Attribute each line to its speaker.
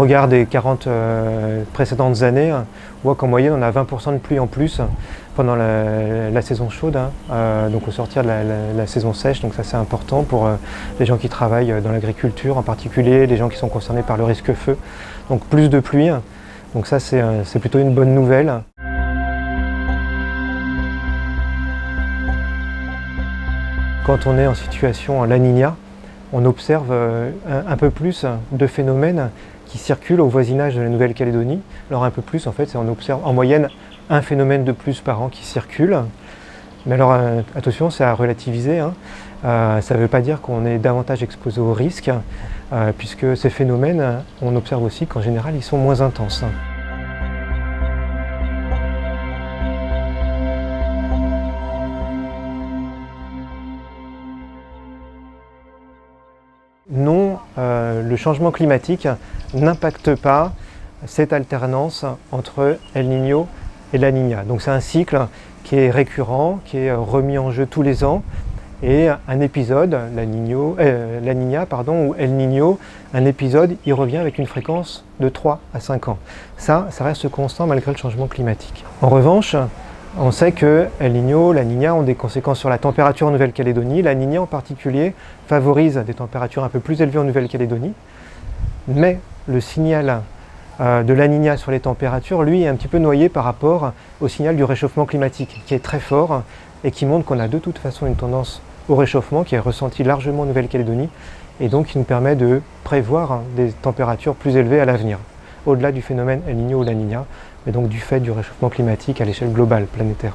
Speaker 1: regarde les 40 précédentes années, on voit qu'en moyenne on a 20% de pluie en plus pendant la saison chaude, donc au sortir de la saison sèche, donc ça c'est important pour les gens qui travaillent dans l'agriculture en particulier, les gens qui sont concernés par le risque feu, donc plus de pluie, donc ça c'est plutôt une bonne nouvelle. Quand on est en situation La Niña, on observe un peu plus de phénomènes qui circulent au voisinage de la Nouvelle-Calédonie. Alors un peu plus, en fait, on observe en moyenne un phénomène de plus par an qui circule. Mais alors attention, c'est à relativiser. Ça ne veut pas dire qu'on est davantage exposé au risque, puisque ces phénomènes, on observe aussi qu'en général, ils sont moins intenses. Non, le changement climatique n'impacte pas cette alternance entre El Niño et La Niña. Donc c'est un cycle qui est récurrent, qui est remis en jeu tous les ans. Et un épisode, La Niña ou El Niño, un épisode, il revient avec une fréquence de 3 à 5 ans. Ça reste constant malgré le changement climatique. En revanche, on sait que El Niño, La Niña ont des conséquences sur la température en Nouvelle-Calédonie. La Niña en particulier favorise des températures un peu plus élevées en Nouvelle-Calédonie. Mais le signal de La Niña sur les températures, lui, est un petit peu noyé par rapport au signal du réchauffement climatique, qui est très fort et qui montre qu'on a de toute façon une tendance au réchauffement qui est ressentie largement en Nouvelle-Calédonie et donc qui nous permet de prévoir des températures plus élevées à l'avenir, au-delà du phénomène El Niño ou La Niña, mais donc du fait du réchauffement climatique à l'échelle globale, planétaire.